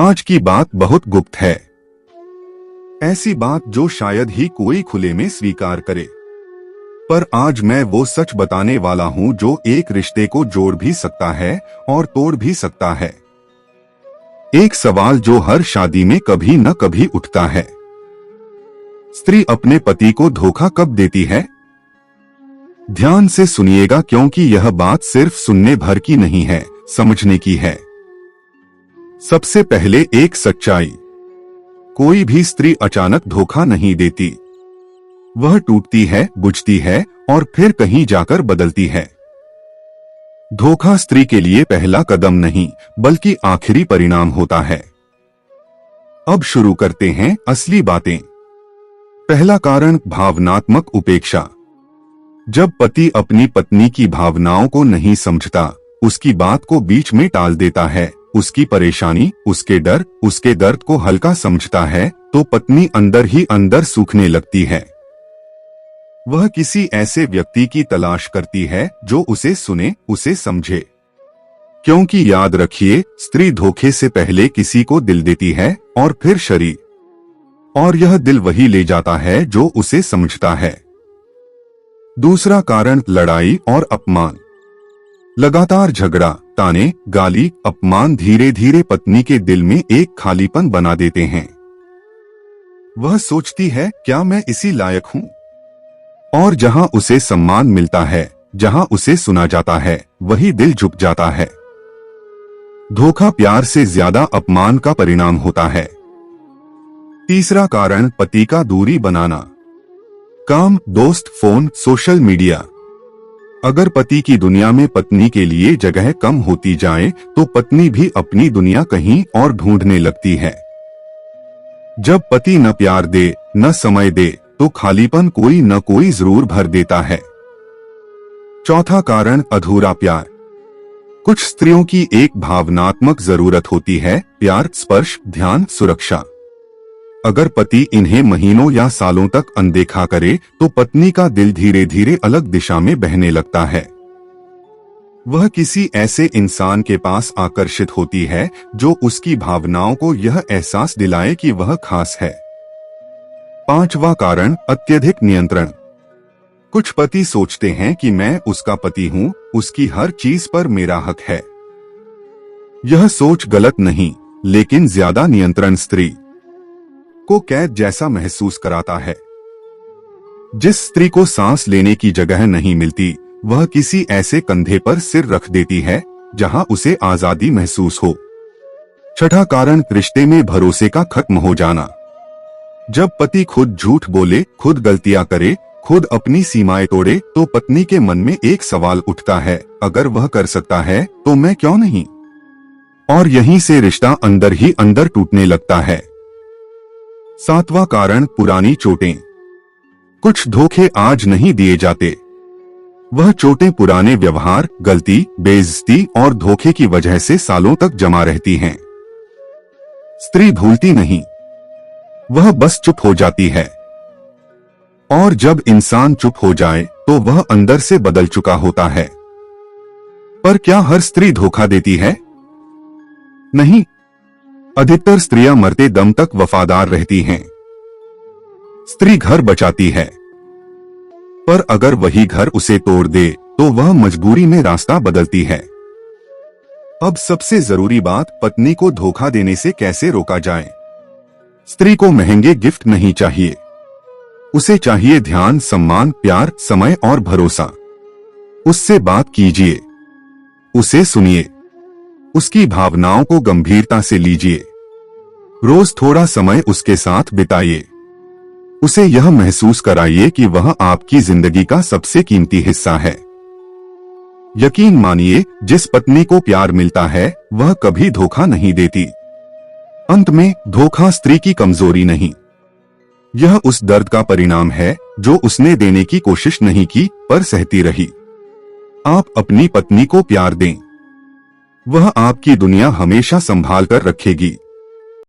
आज की बात बहुत गुप्त है, ऐसी बात जो शायद ही कोई खुले में स्वीकार करे, पर आज मैं वो सच बताने वाला हूँ जो एक रिश्ते को जोड़ भी सकता है और तोड़ भी सकता है। एक सवाल जो हर शादी में कभी न कभी उठता है, स्त्री अपने पति को धोखा कब देती है? ध्यान से सुनिएगा, क्योंकि यह बात सिर्फ सुनने भर की नहीं है, समझने की है। सबसे पहले एक सच्चाई, कोई भी स्त्री अचानक धोखा नहीं देती। वह टूटती है, बुझती है और फिर कहीं जाकर बदलती है। धोखा स्त्री के लिए पहला कदम नहीं, बल्कि आखिरी परिणाम होता है। अब शुरू करते हैं असली बातें। पहला कारण, भावनात्मक उपेक्षा। जब पति अपनी पत्नी की भावनाओं को नहीं समझता, उसकी बात को बीच में टाल देता है, उसकी परेशानी, उसके डर, उसके दर्द को हल्का समझता है, तो पत्नी अंदर ही अंदर सूखने लगती है। वह किसी ऐसे व्यक्ति की तलाश करती है जो उसे सुने, उसे समझे। क्योंकि याद रखिए, स्त्री धोखे से पहले किसी को दिल देती है और फिर शरीर, और यह दिल वही ले जाता है जो उसे समझता है। दूसरा कारण, लड़ाई और अपमान। लगातार झगड़ा, ताने, गाली, अपमान धीरे धीरे पत्नी के दिल में एक खालीपन बना देते हैं। वह सोचती है, क्या मैं इसी लायक हूं? और जहां उसे सम्मान मिलता है, जहां उसे सुना जाता है, वही दिल झुक जाता है। धोखा प्यार से ज्यादा अपमान का परिणाम होता है। तीसरा कारण, पति का दूरी बनाना। काम, दोस्त, फोन, सोशल मीडिया। अगर पति की दुनिया में पत्नी के लिए जगह कम होती जाए, तो पत्नी भी अपनी दुनिया कहीं और ढूंढने लगती है। जब पति न प्यार दे, न समय दे, तो खालीपन कोई न कोई जरूर भर देता है। चौथा कारण, अधूरा प्यार। कुछ स्त्रियों की एक भावनात्मक जरूरत होती है, प्यार, स्पर्श, ध्यान, सुरक्षा। अगर पति इन्हें महीनों या सालों तक अनदेखा करे, तो पत्नी का दिल धीरे धीरे अलग दिशा में बहने लगता है। वह किसी ऐसे इंसान के पास आकर्षित होती है जो उसकी भावनाओं को यह एहसास दिलाए कि वह खास है। पांचवा कारण, अत्यधिक नियंत्रण। कुछ पति सोचते हैं कि मैं उसका पति हूं, उसकी हर चीज पर मेरा हक है। यह सोच गलत नहीं, लेकिन ज्यादा नियंत्रण स्त्री को कैद जैसा महसूस कराता है। जिस स्त्री को सांस लेने की जगह नहीं मिलती, वह किसी ऐसे कंधे पर सिर रख देती है जहां उसे आजादी महसूस हो। छठा कारण, रिश्ते में भरोसे का खत्म हो जाना। जब पति खुद झूठ बोले, खुद गलतियां करे, खुद अपनी सीमाएं तोड़े, तो पत्नी के मन में एक सवाल उठता है, अगर वह कर सकता है तो मैं क्यों नहीं? और यहीं से रिश्ता अंदर ही अंदर टूटने लगता है। सातवां कारण, पुरानी चोटें। कुछ धोखे आज नहीं दिए जाते। वह चोटें पुराने व्यवहार, गलती, बेइज्जती और धोखे की वजह से सालों तक जमा रहती हैं। स्त्री भूलती नहीं, वह बस चुप हो जाती है। और जब इंसान चुप हो जाए, तो वह अंदर से बदल चुका होता है। पर क्या हर स्त्री धोखा देती है? नहीं। अधिकतर स्त्रियां मरते दम तक वफादार रहती हैं। स्त्री घर बचाती है, पर अगर वही घर उसे तोड़ दे, तो वह मजबूरी में रास्ता बदलती है। अब सबसे जरूरी बात, पत्नी को धोखा देने से कैसे रोका जाए। स्त्री को महंगे गिफ्ट नहीं चाहिए, उसे चाहिए ध्यान, सम्मान, प्यार, समय और भरोसा। उससे बात कीजिए, उसे सुनिए, उसकी भावनाओं को गंभीरता से लीजिए। रोज थोड़ा समय उसके साथ बिताइए। उसे यह महसूस कराइए कि वह आपकी जिंदगी का सबसे कीमती हिस्सा है। यकीन मानिए, जिस पत्नी को प्यार मिलता है, वह कभी धोखा नहीं देती। अंत में, धोखा स्त्री की कमजोरी नहीं, यह उस दर्द का परिणाम है जो उसने देने की कोशिश नहीं की, पर सहती रही। आप अपनी पत्नी को प्यार दें, वह आपकी दुनिया हमेशा संभाल कर रखेगी।